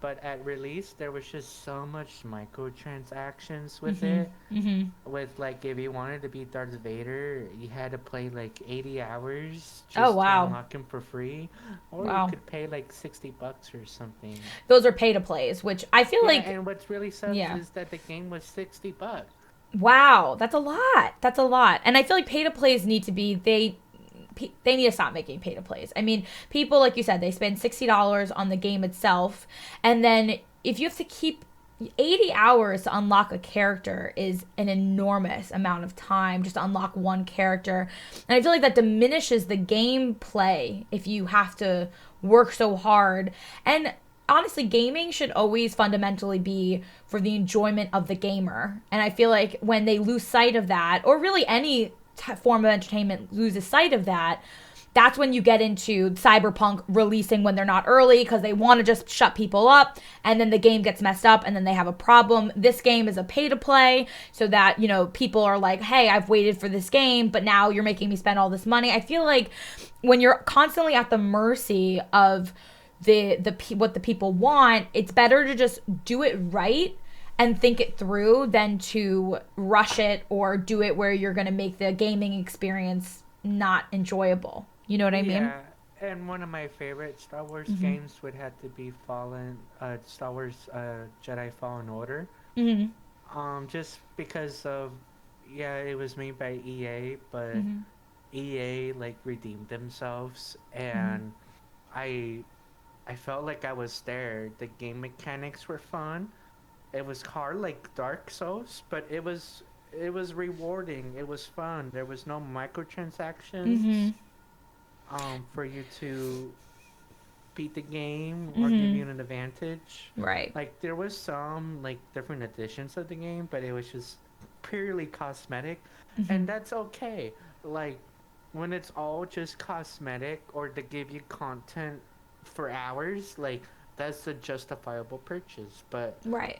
But at release, there was just so much microtransactions with Mhm. it. Mhm. With like, if you wanted to be Darth Vader, you had to play like 80 hours Oh just to wow. unlock him for free, or you Wow. could pay like $60 or something. Those are pay to plays, which I feel Yeah, like and what's really sucks yeah. is that the game was $60. Wow, that's a lot. That's a lot. And I feel like pay to plays need to be they need to stop making pay to plays. I mean, people like you said, they spend $60 on the game itself, and then if you have to keep 80 hours to unlock a character is an enormous amount of time just to unlock one character. And I feel like that diminishes the gameplay if you have to work so hard. And honestly, gaming should always fundamentally be for the enjoyment of the gamer. And I feel like when they lose sight of that, or really any form of entertainment loses sight of that, that's when you get into Cyberpunk releasing when they're not early because they want to just shut people up, and then the game gets messed up and then they have a problem. This game is a pay to play so that, people are like, "Hey, I've waited for this game, but now you're making me spend all this money." I feel like when you're constantly at the mercy of the what the people want, it's better to just do it right and think it through than to rush it or do it where you're going to make the gaming experience not enjoyable. You know what I mean? Yeah, and one of my favorite Star Wars Mhm. games would have to be Star Wars Jedi Fallen Order. Mhm. Just because of, yeah, it was made by EA, but Mhm. EA like redeemed themselves, Mhm. and I I felt like I was there. The game mechanics were fun. It was hard like Dark Souls, but it was rewarding. It was fun. There was no microtransactions Mhm. for you to beat the game or give you Mhm. an advantage. Right. Like there was some like different editions of the game, but it was just purely cosmetic, and Mhm. that's okay. Like when it's all just cosmetic or to give you content for hours, like that's a justifiable purchase. Right.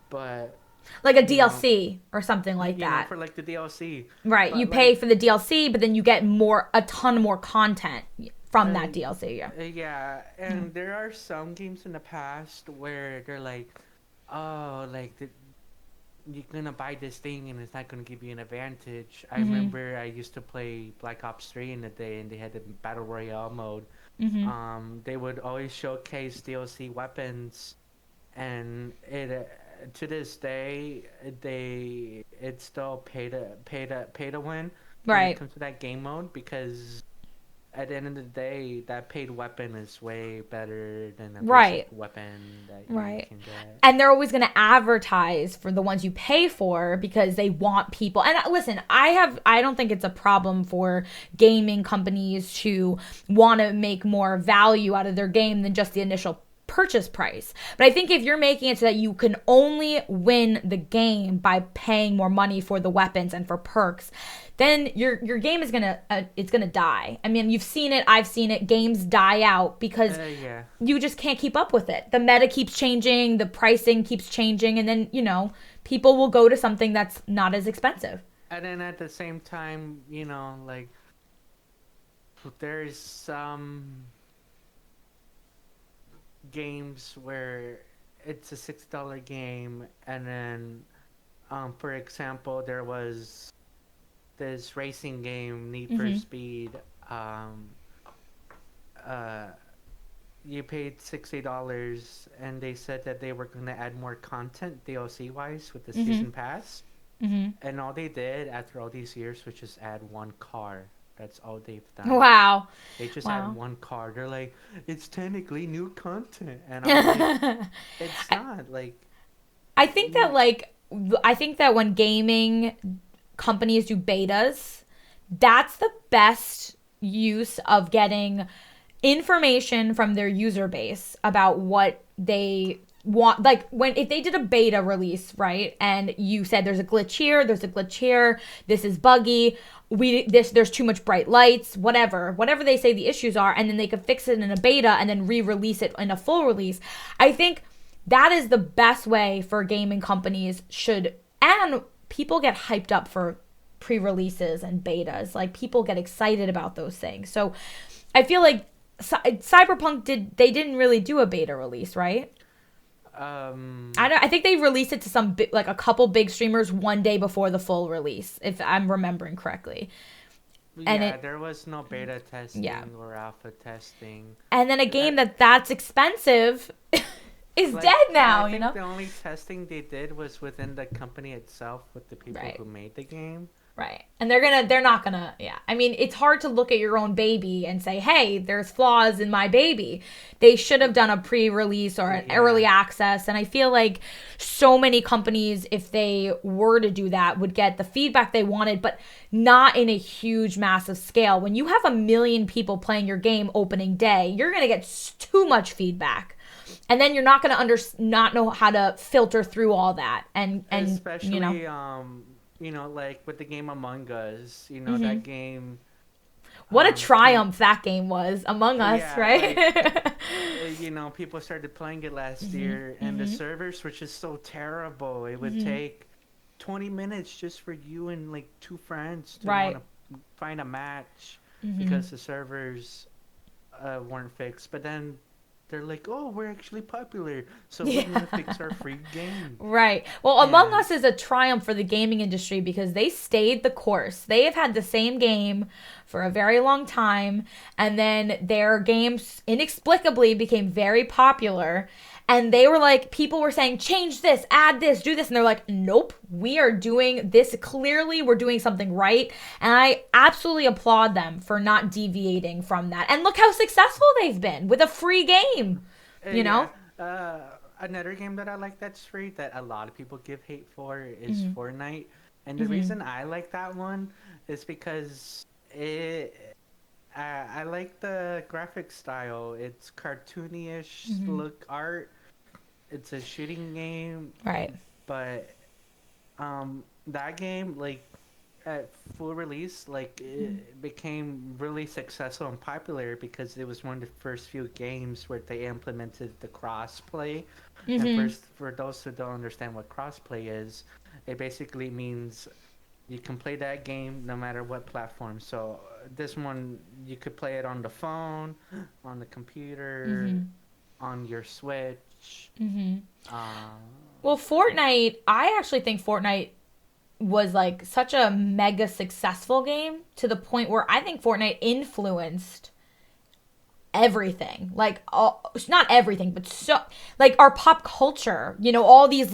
But Like a you know, DLC or something like that. for like the DLC, Right. You but pay like for the DLC, but then you get a ton more content from uh, that DLC. Yeah. yeah, Yeah. and there are some games in the past where they're like, oh, like you're gonna buy this thing and it's not gonna give you an advantage. I Mhm. remember I used to play Black Ops 3 in the day, and they had the battle royale mode. Mhm. They would always showcase DLC weapons, and to this day, it's still pay to win when it Right. comes to that game mode, because at the end of the day, that paid weapon is way better than a basic Right. weapon that you Right. can get. And they're always going to advertise for the ones you pay for because they want people. And listen, I don't think it's a problem for gaming companies to want to make more value out of their game than just the initial purchase price. But I think if you're making it so that you can only win the game by paying more money for the weapons and for perks, then your game is gonna it's gonna die. I mean, you've seen it, I've seen it. Games die out because Yeah. you just can't keep up with it. The meta keeps changing, the pricing keeps changing, and then people will go to something that's not as expensive. And then at the same time, like there's some games where it's a $6 game, and then, for example, there was this racing game, Need for Mm-hmm. Speed. Um, uh, you paid $60, and they said that they were going to add more content DLC wise with the Mm-hmm. season pass. Mm-hmm. And all they did after all these years was just add one car. That's all they've done. Wow. They just add Wow. one car. They're like, it's technically new content, and I'm like, it's not like. I think that You, when gaming companies do betas, that's the best use of getting information from their user base about what they want. Like when if they did a beta release, right? And you said there's a glitch here, there's a glitch here, this is buggy, there's too much bright lights, whatever they say the issues are, and then they could fix it in a beta and then re-release it in a full release. I think that is the best way for gaming companies should, and people get hyped up for pre-releases and betas. Like people get excited about those things. So I feel like Cyberpunk they didn't really do a beta release, right? um, I think they released it to like a couple big streamers one day before the full release, if I'm remembering correctly. And yeah, it there was no beta testing yeah. or alpha testing. And then a game That, that's expensive is like, dead I now, think the only testing they did was within the company itself with the people Right. who made the game. Right. And they're not gonna, yeah. I mean, it's hard to look at your own baby and say, hey, there's flaws in my baby. They should have done a pre release or an Yeah. early access. And I feel like so many companies, if they were to do that, would get the feedback they wanted, but not in a huge, massive scale. When you have 1 million people playing your game opening day, you're gonna get too much feedback. And then you're not gonna not know how to filter through all that. And Especially, like with the game Among Us, that game. what a Came, triumph that game was, Among Us, yeah, right? like, people started playing it last year, and the servers were just so terrible. It would take 20 minutes just for you and like two friends to Right. want to find a match because the servers weren't fixed. But then they're like, oh, we're actually popular, so we're gonna fix our free game. Right. Well, Among And Us is a triumph for the gaming industry because they stayed the course. They have had the same game for a very long time, and then their games inexplicably became very popular. And they were like, people were saying, change this, add this, do this. And they're like, nope, we are doing this. Clearly, we're doing something right. And I absolutely applaud them for not deviating from that. And look how successful they've been with a free game, you know? Another game that I like that's free that a lot of people give hate for is Fortnite. And the reason I like that one is because I like the graphic style. It's cartoony-ish look art. It's a shooting game, Right. but that game, like, at full release, like, it became really successful and popular because it was one of the first few games where they implemented the crossplay. And first, for those who don't understand what crossplay is, it basically means you can play that game no matter what platform. So this one, you could play it on the phone, on the computer, on your Switch. Well, Fortnite, I actually think Fortnite was like such a mega successful game to the point where I think Fortnite influenced everything, like not everything, but so like our pop culture, all these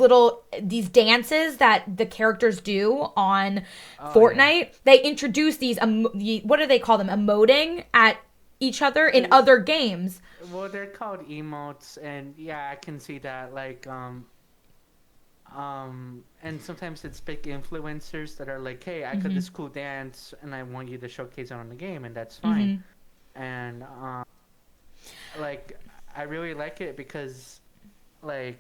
dances that the characters do on Yeah. Fortnite. They introduce these what do they call them, emoting at each other in other games. Well, they're called emotes, and yeah, I can see that. Like, and sometimes it's big influencers that are like, "Hey, I got this cool dance, and I want you to showcase it on the game," and that's fine. And like, I really like it because, like,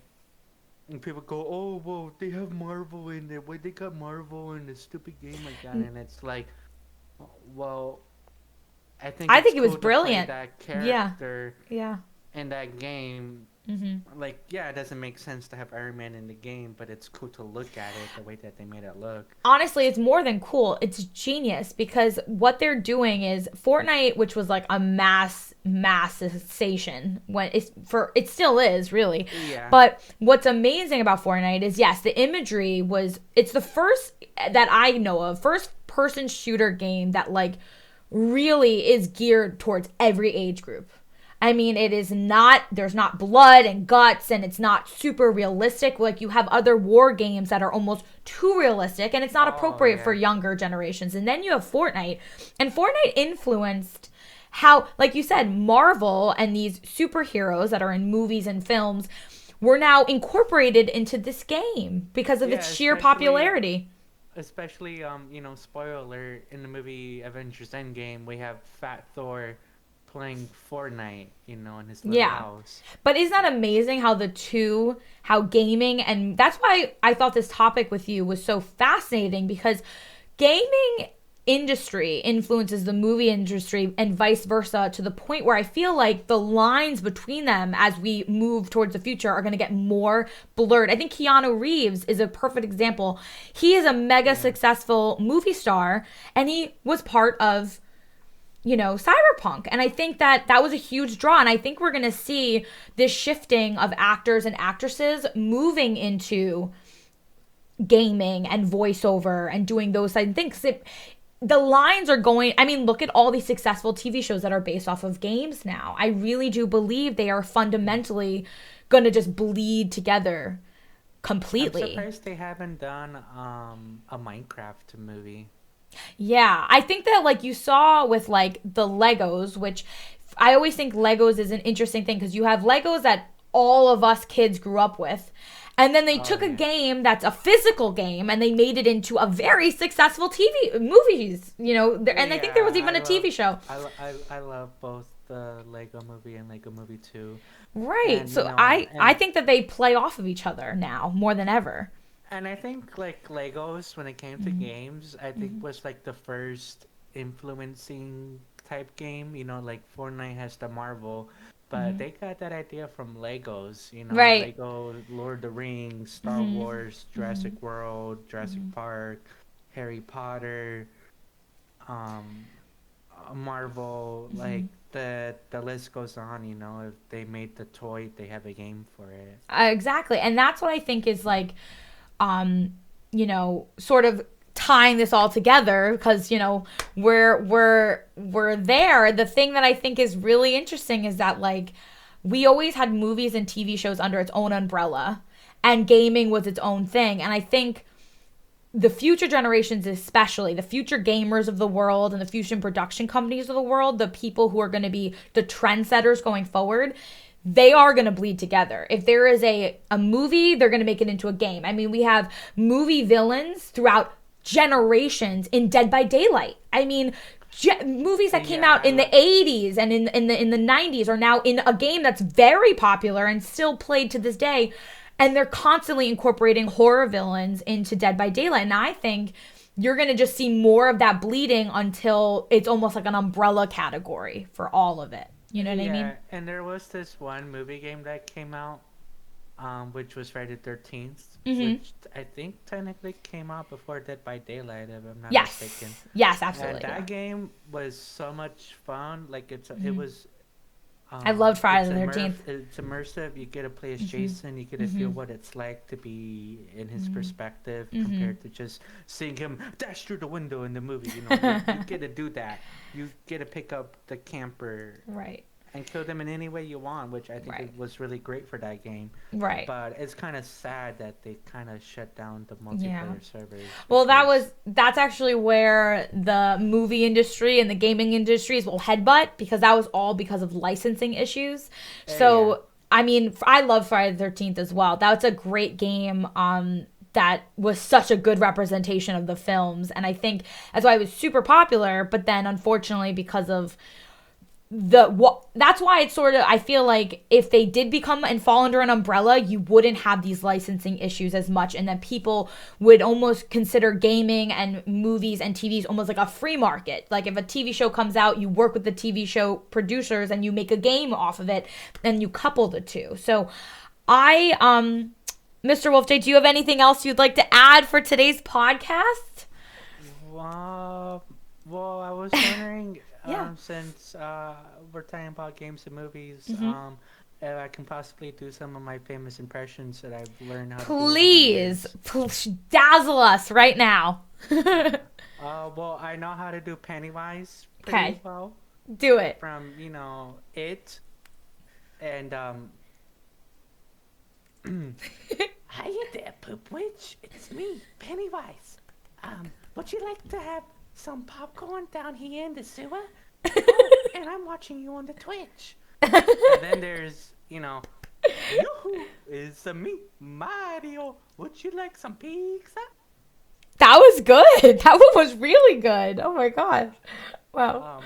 when people go, "Oh, well, they have Marvel in it. Why they got Marvel in a stupid game like that?" And it's like, well, I think I it's think it was cool to play brilliant. that Yeah. character Yeah. in that game. Like, yeah, it doesn't make sense to have Iron Man in the game, but it's cool to look at it the way that they made it look. Honestly, it's more than cool. It's genius because what they're doing is Fortnite, which was like a mass sensation when it still is really. Yeah. But what's amazing about Fortnite is yes, the imagery it's the first that I know of, first person shooter game that like really is geared towards every age group. I mean, there's not blood and guts, and it's not super realistic. Like, you have other war games that are almost too realistic, and it's not Oh, appropriate for yeah. younger generations. And then you have Fortnite, and Fortnite influenced how, like you said, Marvel and these superheroes that are in movies and films were now incorporated into this game because of Yeah, its sheer popularity. especially spoiler alert, in the movie Avengers Endgame, we have Fat Thor playing Fortnite, in his little Yeah. house. But isn't that amazing how gaming, and that's why I thought this topic with you was so fascinating, because gaming industry influences the movie industry and vice versa, to the point where I feel like the lines between them as we move towards the future are going to get more blurred. I think Keanu Reeves is a perfect example. He is a mega Yeah. successful movie star, and he was part of cyberpunk. And I think that was a huge draw. And I think we're going to see this shifting of actors and actresses moving into gaming and voiceover and doing those side things. The lines are going, I mean, look at all these successful TV shows that are based off of games now. I really do believe they are fundamentally going to just bleed together I'm completely. surprised they haven't done a Minecraft movie. Yeah, I think that like you saw with like the Legos, which I always think Legos is an interesting thing because you have Legos that all of us kids grew up with. And then they Oh, took a yeah. game that's a physical game and they made it into a very successful TV movies, and I think there was Yeah, even a TV show. I love both the Lego Movie and Lego Movie 2. Right. And So I think that they play off of each other now more than ever. I think like Legos, when it came to games, I think was like the first influencing type game. Like Fortnite has the Marvel, but they got that idea from Legos. Right. Lego, Lord of the Rings, Star Wars, Jurassic World, Jurassic Park, Harry Potter, um, Marvel. Like the list goes on. If they made the toy, they have a game for it. Exactly. And that's what I think is like sort of tying this all together, because we're there. The thing that I think is really interesting is that like we always had movies and TV shows under its own umbrella, and gaming was its own thing. And I think the future generations, especially the future gamers of the world and the future production companies of the world, the people who are going to be the trendsetters going forward, they are going to bleed together. If there is a movie, they're going to make it into a game. I mean, we have movie villains throughout generations in Dead by Daylight. I mean, movies that came Yeah, out in the 80s and in the 90s are now in a game that's very popular and still played to this day. And they're constantly incorporating horror villains into Dead by Daylight. And I think you're going to just see more of that bleeding until it's almost like an umbrella category for all of it. You know what I mean? And there was this one movie game that came out, which was Friday the 13th, which I think technically came out before Dead by Daylight, if I'm not Yes. mistaken. Yes, absolutely. And that game was so much fun. Like it was. I loved Friday the it's 13th. It's immersive. You get to play as Jason. You get to feel what it's like to be in his perspective compared to just seeing him dash through the window in the movie. You get to do that. You get to pick up the camper. Right. and kill them in any way you want, which I think Right. it was really great for that game. Right. But it's kind of sad that they kind of shut down the Yeah. multiplayer servers. Well, Because, that's actually where the movie industry and the gaming industries will headbutt, because that was all because of licensing issues. yeah. So, I mean, I love Friday the 13th as well. That's a great game. That was such a good representation of the films, and I think that's why it was super popular. But then, unfortunately, because of that's why it's sort of, I feel like if they did become and fall under an umbrella, you wouldn't have these licensing issues as much, and then people would almost consider gaming and movies and TVs almost like a free market. Like if a TV show comes out, you work with the TV show producers and you make a game off of it, and you couple the two. So I Mr. Wolf J, do you have anything else you'd like to add for today's podcast? Well, I was wondering, Yeah. since we're talking about games and movies, Mm-hmm. if I can possibly do some of my famous impressions that I've learned how to do over the Please, years. dazzle us right now. Well, I know how to do Pennywise Okay. pretty well Do it. from, It, and Hiya there, Poop Witch. It's me, Pennywise. Would you like to have some popcorn down here in the sewer? And I'm watching you on the Twitch. And then there's, yoo-hoo, it's me, Mario. Would you like some pizza? That was good. That one was really good. Oh my gosh. Wow.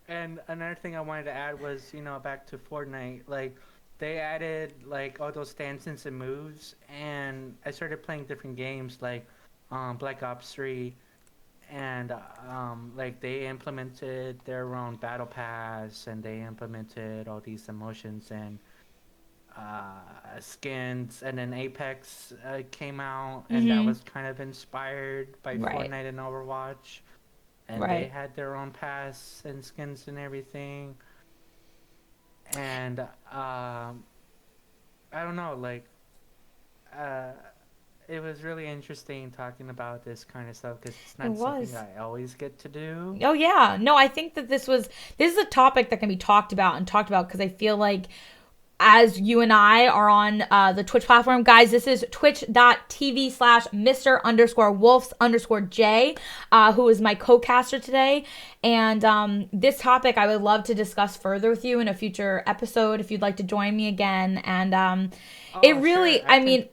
And another thing I wanted to add was, back to Fortnite, like, they added, like, all those stances and moves, and I started playing different games, like, Black Ops 3, and, like, they implemented their own battle pass, and they implemented all these emotions and, skins, and then Apex, came out, and that was kind of inspired by Right. Fortnite and Overwatch, and they Right. had their own pass and skins and everything. And I don't know, like, it was really interesting talking about this kind of stuff because it's It not was. something I always get to do. Oh yeah. No, I think that this is a topic that can be talked about because I feel like as you and I are on the Twitch platform, guys, this is twitch.tv/Mr_Wolfs_J, who is my co-caster today. And this topic I would love to discuss further with you in a future episode if you'd like to join me again. And it really, Sure, I mean,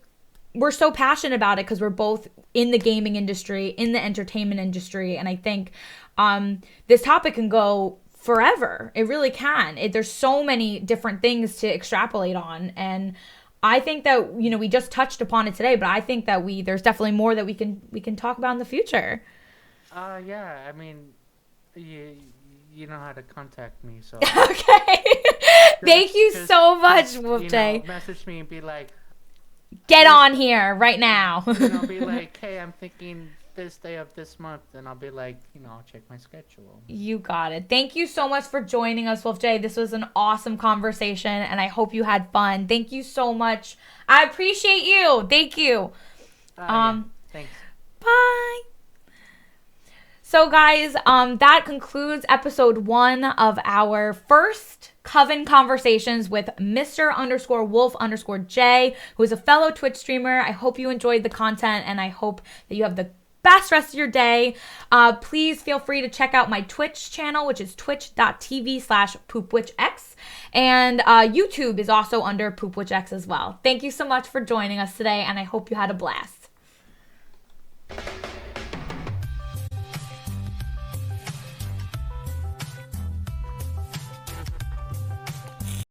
we're so passionate about it because we're both in the gaming industry, in the entertainment industry. And I think this topic can go forever. It really can. There's so many different things to extrapolate on, and I think that we just touched upon it today, but I think that there's definitely more that we can talk about in the future. Yeah, I mean, you know how to contact me, so Okay. Thank you so much, Wolf J. message me and be like, Get on here right now. be like, hey, I'm thinking this day of this month, and I'll be like, I'll check my schedule. You got it. Thank you so much for joining us, Wolf J. This was an awesome conversation, and I hope you had fun. Thank you so much. I appreciate you. Thank you. Yeah, thanks. Bye. So guys, that concludes episode 1 of our first Coven conversations with Mr_Wolf_J, who is a fellow Twitch streamer. I hope you enjoyed the content, and I hope that you have the best rest of your day. Please feel free to check out my Twitch channel, which is twitch.tv/PoopWitchX. And YouTube is also under PoopWitchX as well. Thank you so much for joining us today, and I hope you had a blast.